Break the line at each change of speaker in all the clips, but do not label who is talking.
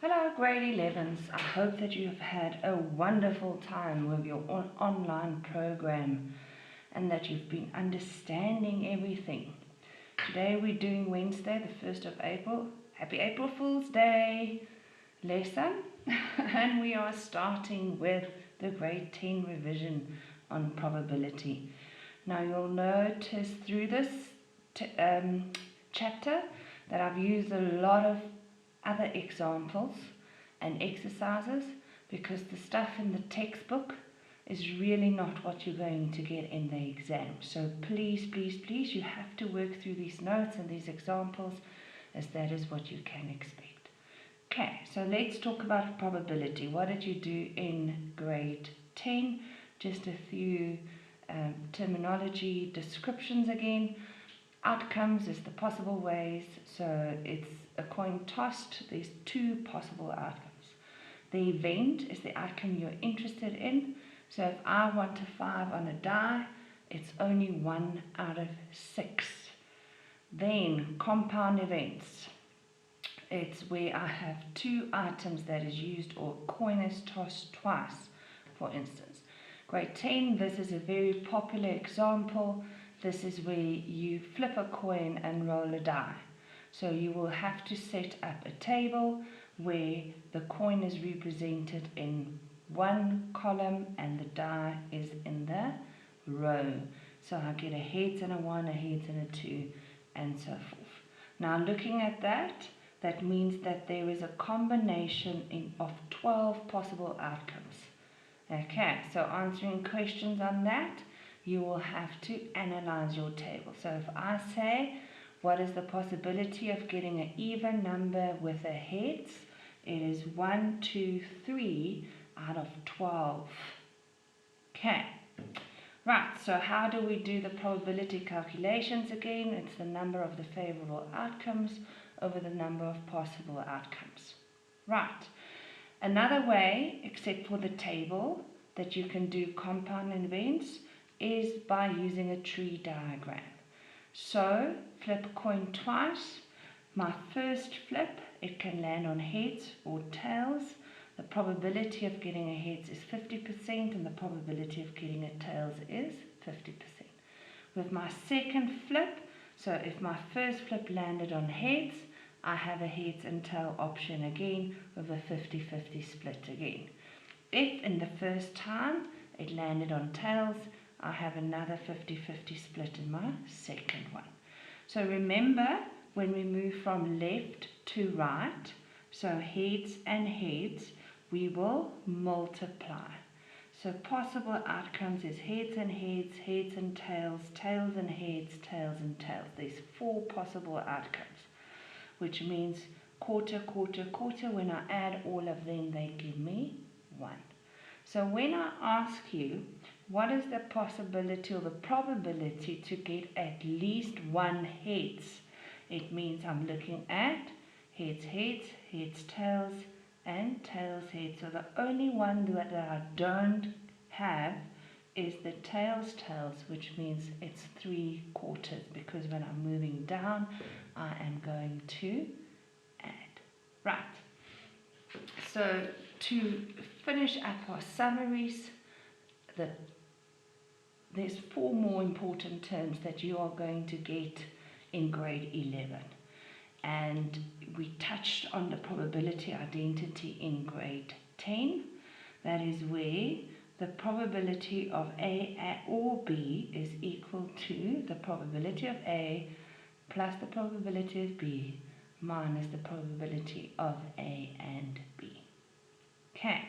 Hello grade 11s, I hope that you have had a wonderful time with your online program and that you've been understanding everything. Today we're doing Wednesday the 1st of April, Happy April Fool's Day lesson and we are starting with the grade 10 revision on probability. Now you'll notice through this chapter that I've used a lot of other examples and exercises because the stuff in the textbook is really not what you're going to get in the exam. So please, you have to work through these notes and these examples, as that is what you can expect. Okay, so let's talk about probability. What did you do in grade 10? Just a few terminology descriptions again. Outcomes is the possible ways, so it's a coin tossed. There's two possible outcomes. The event is the outcome you're interested in. So if I want a 5 on a die, it's only 1 out of 6. Then compound events. It's where I have two items that is used or a coin is tossed twice, for instance. Grade 10, this is a very popular example. This is where you flip a coin and roll a die. So you will have to set up a table where the coin is represented in one column and the die is in the row. So I get a heads and a 1, a heads and a 2, and so forth. Now looking at that, that means that there is a combination of 12 possible outcomes. Okay, so answering questions on that, you will have to analyze your table. So if I say, what is the possibility of getting an even number with a heads? It is 1, 2, 3 out of 12. Okay. Right, so how do we do the probability calculations again? It's the number of the favorable outcomes over the number of possible outcomes. Right. Another way, except for the table, that you can do compound events is by using a tree diagram. So, flip a coin twice. My first flip, it can land on heads or tails. The probability of getting a heads is 50% and the probability of getting a tails is 50%. With my second flip, so if my first flip landed on heads, I have a heads and tail option again with a 50-50 split again. If in the first time it landed on tails, I have another 50-50 split in my second one. So remember, when we move from left to right, so heads and heads, we will multiply. So possible outcomes is heads and heads, heads and tails, tails and heads, tails and tails. There's 4 possible outcomes, which means quarter, quarter, quarter. When I add all of them, they give me 1. So when I ask you, what is the possibility or the probability to get at least 1 heads? It means I'm looking at heads, heads, heads, tails, and tails, heads. So the only one that I don't have is the tails, tails, which means it's 3 quarters, because when I'm moving down, I am going to add. Right. So to finish up our summaries, there's 4 more important terms that you are going to get in grade 11. And we touched on the probability identity in grade 10. That is where the probability of A or B is equal to the probability of A plus the probability of B minus the probability of A and B. Okay.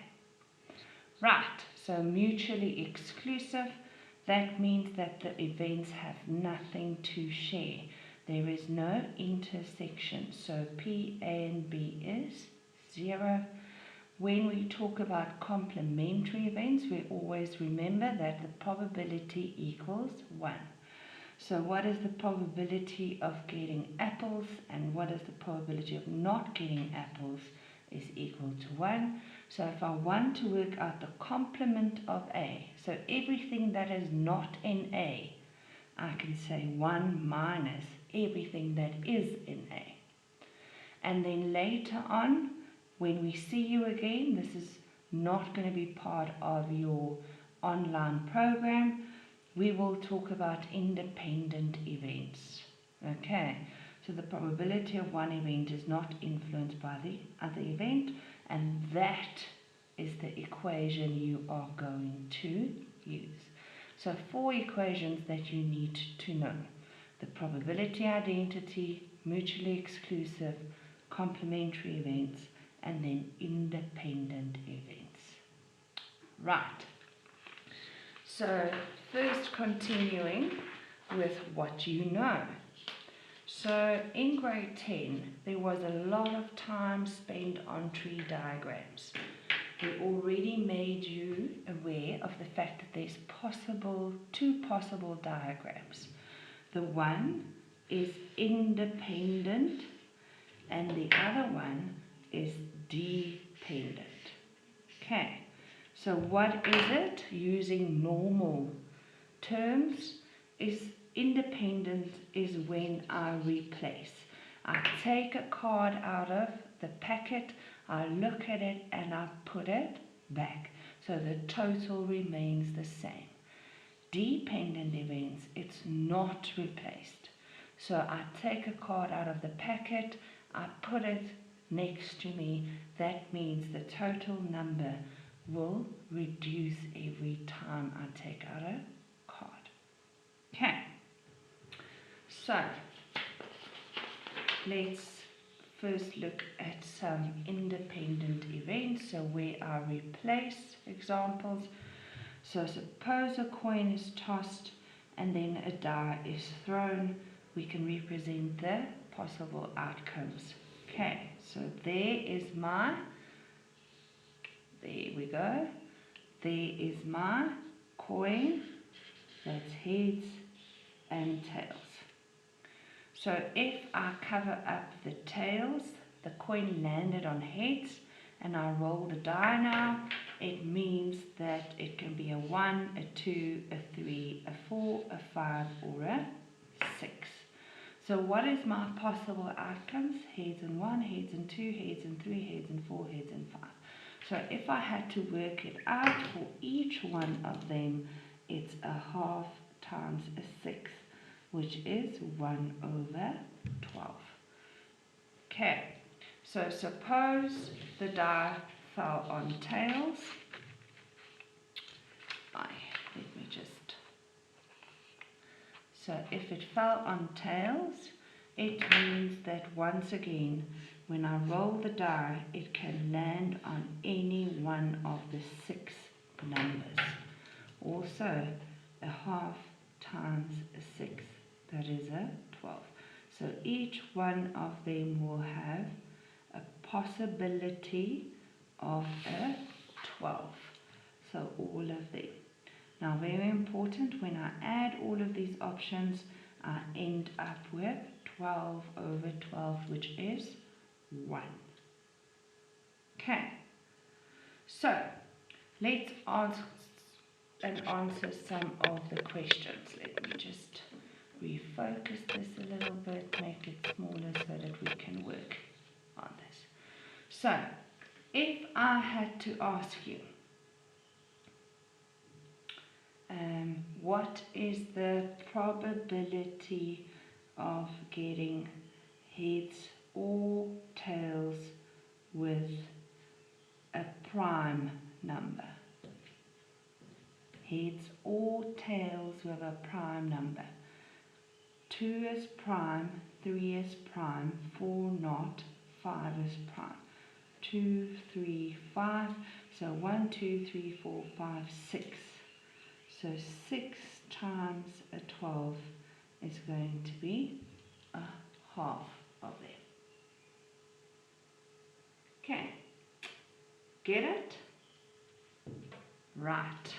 Right, so mutually exclusive. That means that the events have nothing to share. There is no intersection. So P, A and B is 0. When we talk about complementary events, we always remember that the probability equals 1. So what is the probability of getting apples and what is the probability of not getting apples is equal to 1. So if I want to work out the complement of A, so everything that is not in A, I can say 1 minus everything that is in A. And then later on, When we see you again, this is not going to be part of your online program. We will talk about independent events. Okay, so the probability of one event is not influenced by the other event, and that is the equation you are going to use. So 4 equations that you need to know: the probability identity, mutually exclusive, complementary events, and then independent events. Right. So first, continuing with what you know. So in grade 10, there was a lot of time spent on tree diagrams. We already made you aware of the fact that there's two possible diagrams. The one is independent and the other one is dependent. Okay, so what is it? Using normal terms, is independent is when I replace. I take a card out of the packet, I look at it and I put it back. So the total remains the same. Dependent events, it's not replaced. So I take a card out of the packet, I put it next to me. That means the total number will reduce every time I take out a card. Okay. So let's first look at some independent events. So where I replace examples. So suppose a coin is tossed and then a die is thrown. We can represent the possible outcomes. Okay, so there we go. There is my coin. That's heads and tails. So if I cover up the tails, the coin landed on heads, and I roll the die now, it means that it can be a 1, a 2, a 3, a 4, a 5, or a 6. So what is my possible outcomes? Heads and 1, heads and 2, heads and 3, heads and 4, heads and 5. So if I had to work it out for each one of them, it's a half times a 6, which is 1 over 12. Okay, so suppose the die fell on tails. So if it fell on tails, it means that once again, when I roll the die, it can land on any one of the 6 numbers. Also, a half times a 6, that is a 12. So each one of them will have a possibility of a 12. So all of them. Now, very important, when I add all of these options, I end up with 12 over 12, which is 1. Okay, so let's answer some of the questions. Let me just refocus this a little bit, make it smaller so that we can work on this. So, if I had to ask you, what is the probability of getting heads or tails with a prime number? Heads or tails with a prime number. 2 is prime, 3 is prime, 4 not, 5 is prime. 2, 3, 5. So 1, 2, 3, 4, 5, 6. So 6 times a 12 is going to be a half of them. Okay, get it? Right,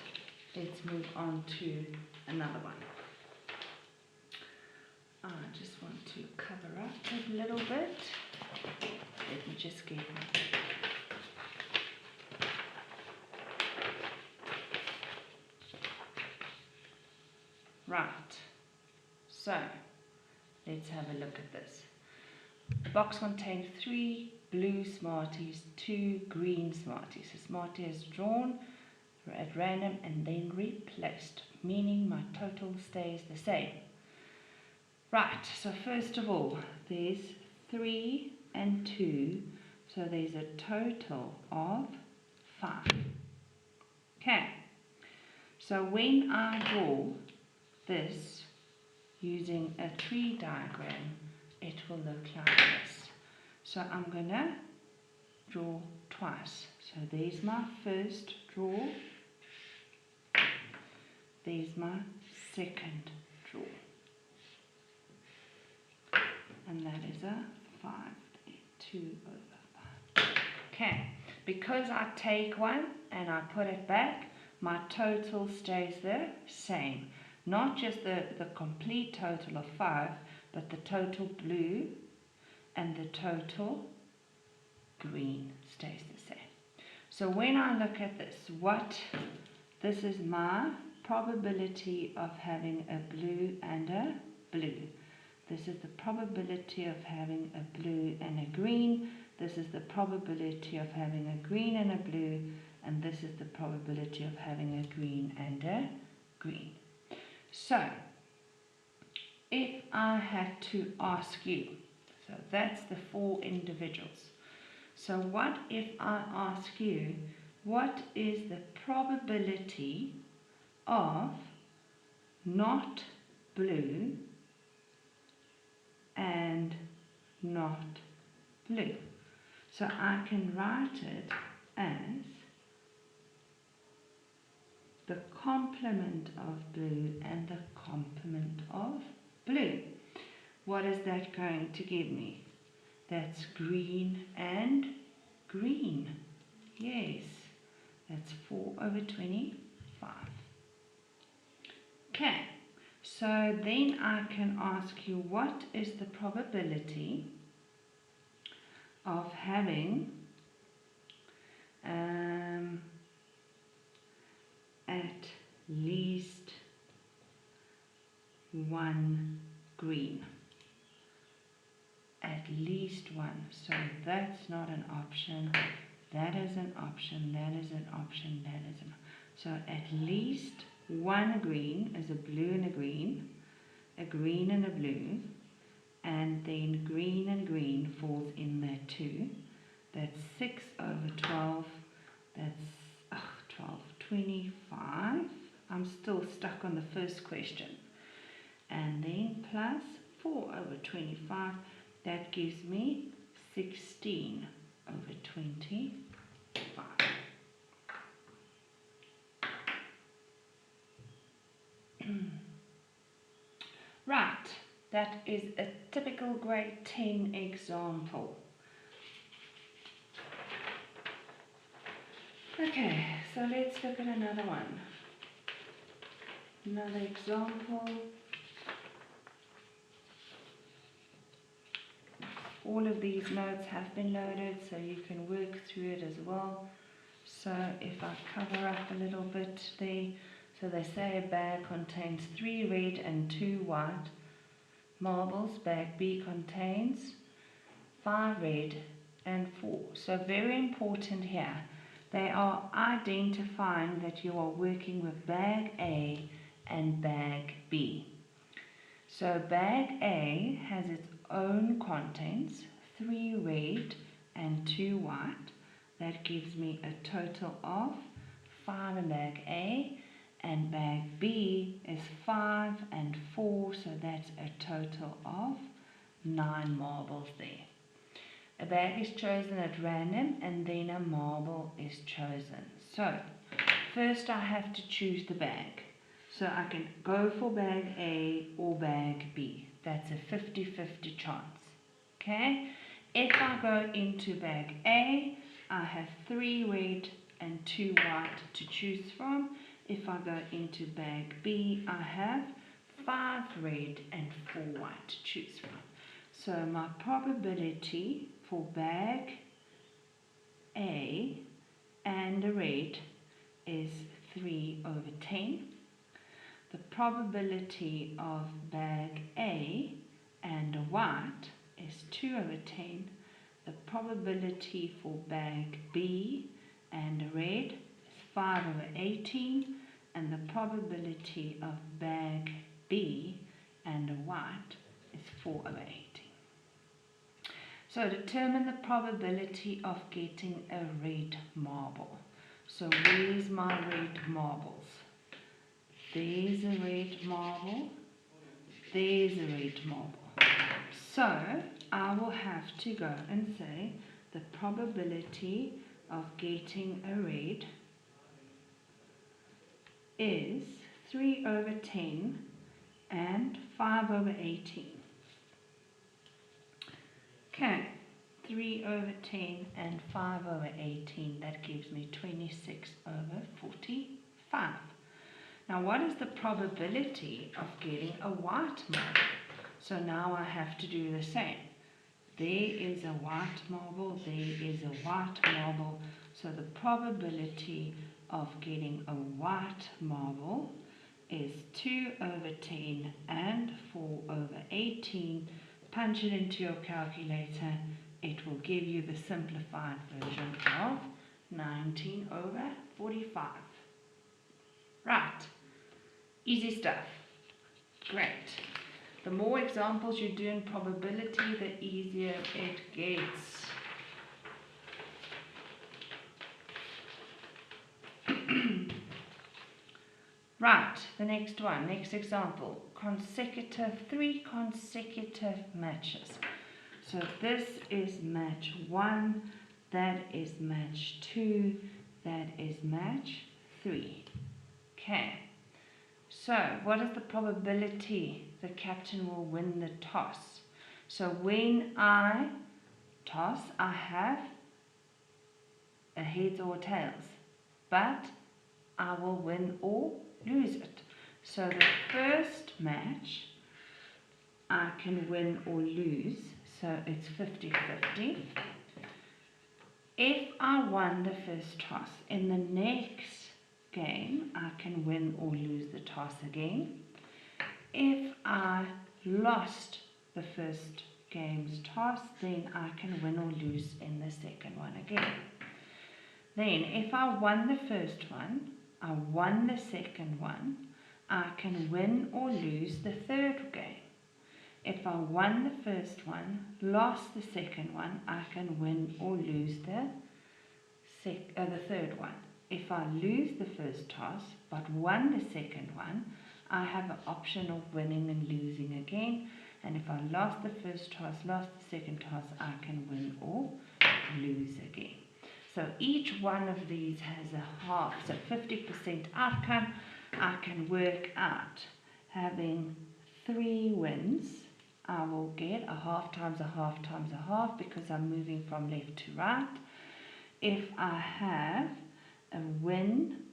let's move on to another one. I just want to cover up a little bit. Let me just get my... Right, so let's have a look at this. The box contains 3 blue Smarties, 2 green Smarties. So Smartie is drawn at random and then replaced, meaning my total stays the same. Right, so first of all, there's 3 and 2, so there's a total of 5. Okay, so when I draw this using a tree diagram, it will look like this. So I'm going to draw twice. So there's my first draw, there's my second draw, and that is a 5, 2 over 5. Okay, because I take one and I put it back, my total stays the same. Not just the complete total of 5, but the total blue and the total green stays the same. So when I look at this, this is my probability of having a blue and a blue. This is the probability of having a blue and a green. This is the probability of having a green and a blue. And this is the probability of having a green and a green. So, if I had to ask you, so that's the 4 individuals. So what if I ask you, what is the probability of not blue and not blue? So I can write it as the complement of blue and the complement of blue. What is that going to give me? That's green and green. Yes, that's 4 over 25. Okay, so then I can ask you, what is the probability of having at least one green? At least one. So that's not an option. That is an option. That is an option. That is an option. So at least one green is a blue and a green and a blue, and then green and green falls in there too. That's 6 over 12. That's 12, 25. I'm still stuck on the first question. And then plus 4 over 25. That gives me 16 over 25. Right, that is a typical grade 10 example. Okay, so let's look at another one. Another example. All of these notes have been loaded, so you can work through it as well. So if I cover up a little bit there, so they say a bag contains 3 red and 2 white marbles. Bag B contains 5 red and 4. So very important here, they are identifying that you are working with bag A and bag B. So bag A has its own contents, 3 red and 2 white. That gives me a total of 5 in bag A, and bag B is 5 and 4, so that's a total of 9 marbles there. A bag is chosen at random and then a marble is chosen. So first I have to choose the bag. So I can go for bag A or bag B. That's a 50-50 chance. Okay? If I go into bag A, I have 3 red and 2 white to choose from. If I go into bag B, I have 5 red and 4 white to choose from. So my probability for bag A and a red is 3 over 10. The probability of bag A and a white is 2 over 10. the probability for bag B and a red is 5/18, and the probability of bag B and a white is 4/18. So determine the probability of getting a red marble. So where's my red marbles? There's a red marble. There's a red marble. So I will have to go and say the probability of getting a red is 3/10 and 5/18. Okay, 3/10 and 5/18, that gives me 26/45. Now what is the probability of getting a white marble? So now I have to do the same. There is a white marble, there is a white marble. So the probability of getting a white marble is 2/10 and 4/18. Punch it into your calculator. It will give you the simplified version of 19/45. Right. Easy stuff. Great. The more examples you do in probability, the easier it gets. Right, the next one, next example, three consecutive matches. So this is match 1, that is match 2, that is match 3. Okay, so what is the probability the captain will win the toss? So when I toss, I have a heads or tails, but I will win or lose it. So the first match I can win or lose, so it's 50-50. If I won the first toss, in the next game I can win or lose the toss again. If I lost the first game's toss, then I can win or lose in the second one again. Then if I won the first one, I won the second one, I can win or lose the third game. If I won the first one, lost the second one, I can win or lose the third one. If I lose the first toss but won the second one, I have an option of winning and losing again. And if I lost the first toss, lost the second toss, I can win or lose again. So each one of these has a half, so 50% outcome. I can work out having 3 wins. I will get a half times a half times a half because I'm moving from left to right. If I have a win,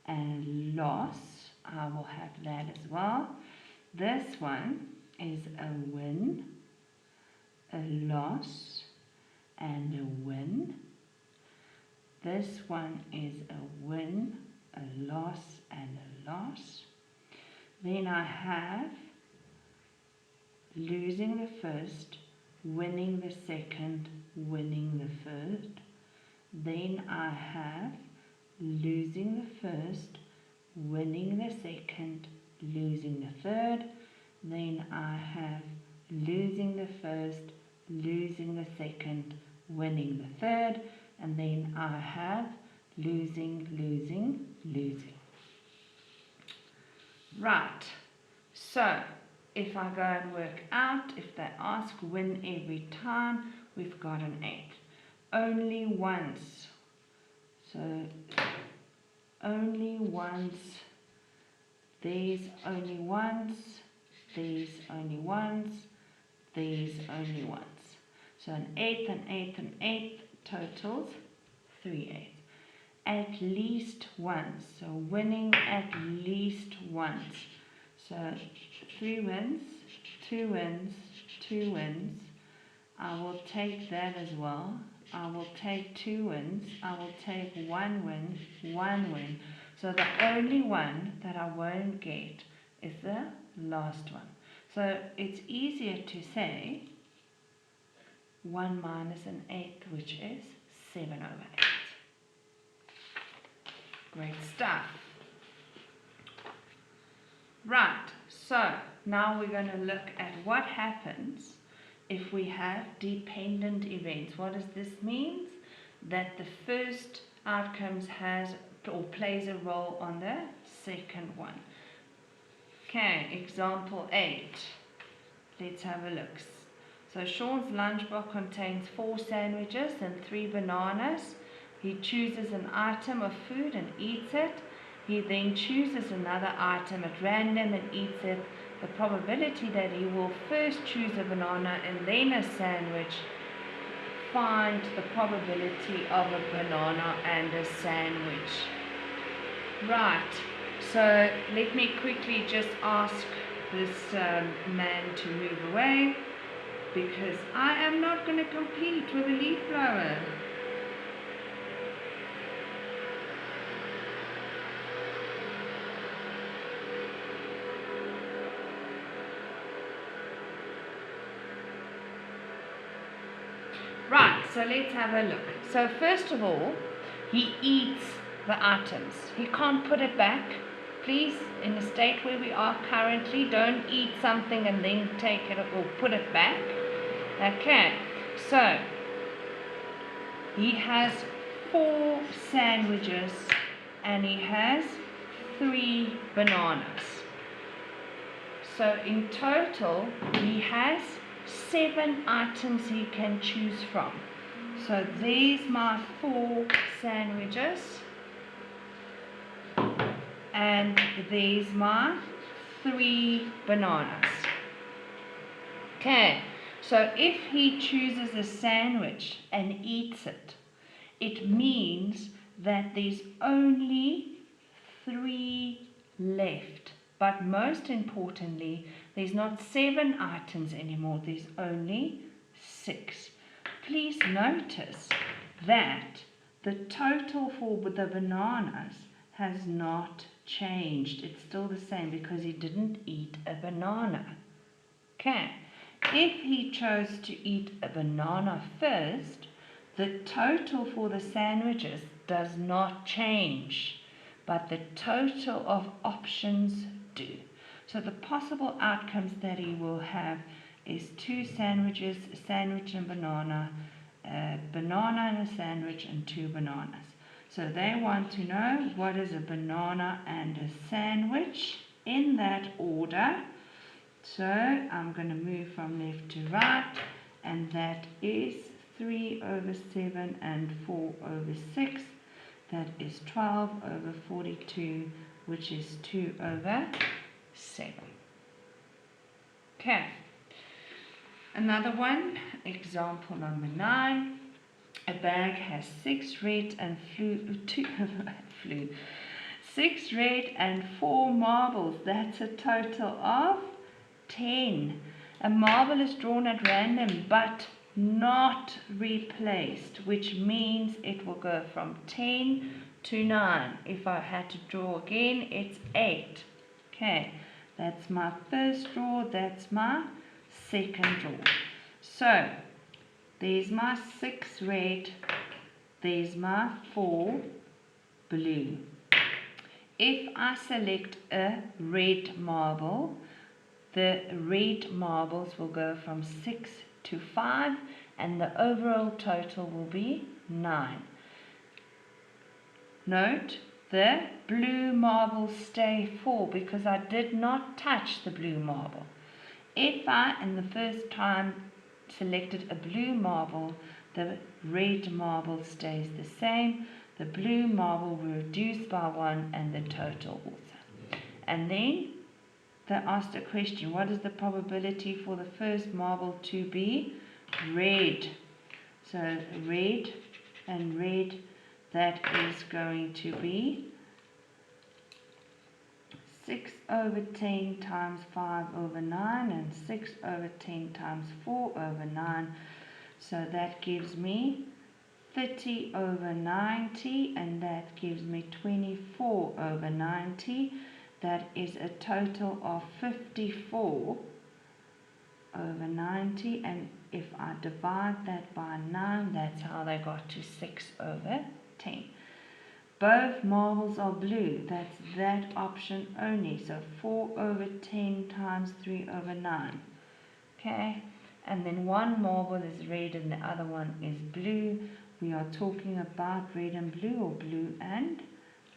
and a loss, I will have that as well. This one is a win, a loss, and a win. This one is a win, a loss, and a loss. Then I have losing the first, winning the second, winning the third. Then I have losing the first, winning the second, losing the third. Then I have losing the first, losing the second, winning the third. And then I have losing, losing, losing. Right, so if I go and work out, if they ask win every time, we've got an 8. Only once. So only once. These only once. These only once. These only once. So an 8th, an 8th, an 8th totals 3 8. At least once. So winning at least once. So 3 wins, 2 wins, 2 wins. I will take that as well. I will take 2 wins. I will take 1 win, 1 win. So the only one that I won't get is the last one. So it's easier to say 1 minus an eighth, which is 7/8. Great stuff. Right, so now we're going to look at what happens if we have dependent events. What does this mean? That the first outcomes has or plays a role on the second one. Okay, example 8. Let's have a look. So Sean's lunchbox contains 4 sandwiches and 3 bananas. He chooses an item of food and eats it. He then chooses another item at random and eats it. The probability that he will first choose a banana and then a sandwich. Find the probability of a banana and a sandwich. Right, so let me quickly just ask this man to move away, because I am not going to compete with a leaf blower. Right, so let's have a look. So first of all, he eats the items. He can't put it back. Please, in the state where we are currently, don't eat something and then take it or put it back. Okay, so he has 4 sandwiches and he has 3 bananas. So in total, he has 7 items he can choose from. So there's my 4 sandwiches, and there's my 3 bananas. Okay, so if he chooses a sandwich and eats it, it means that there's only 3 left. But most importantly, there's not 7 items anymore, there's only 6. Please notice that the total for the bananas has not changed. It's still the same because he didn't eat a banana. Okay, if he chose to eat a banana first, the total for the sandwiches does not change, but the total of options do. So the possible outcomes that he will have is 2 sandwiches, a sandwich and banana, a banana and a sandwich, and 2 bananas. So they want to know what is a banana and a sandwich in that order. So I'm going to move from left to right, and that is 3/7 and 4/6. That is 12/42, which is 2/7. Okay. Another one, example number 9. A bag has 6 red and 6 red and 4 marbles. That's a total of 10. A marble is drawn at random but not replaced, which means it will go from 10 to 9. If I had to draw again, it's 8. Okay, that's my first draw, that's my second draw. So there's my 6 red, there's my 4 blue. If I select a red marble, the red marbles will go from 6 to 5, and the overall total will be 9. Note, the blue marbles stay 4 because I did not touch the blue marble. If I, in the first time, selected a blue marble, the red marble stays the same. The blue marble will reduce by 1, and the total also. And then they asked a question, what is the probability for the first marble to be red? So red and red, that is going to be 6/10 times 5/9 and 6/10 times 4/9. So that gives me 30/90, and that gives me 24/90. That is a total of 54 over 90, and if I divide that by 9, that's how they got to 6 over 10. Both marbles are blue, that's that option only, so 4 over 10 times 3 over 9. Okay, and then one marble is red and the other one is blue. We are talking about red and blue, or blue and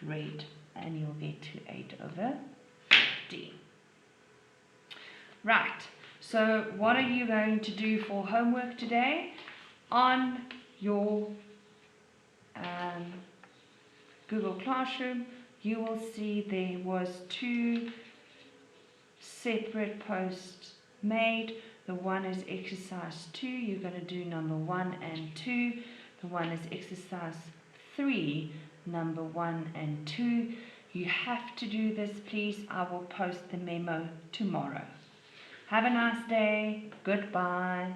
red, and you'll get to 8 over 50. Right, so what are you going to do for homework today? On your Google Classroom, you will see there was 2 separate posts made. The one is exercise 2, you're going to do number 1 and 2. The one is exercise 3, number 1 and 2. You have to do this, please. I will post the memo tomorrow. Have a nice day. Goodbye.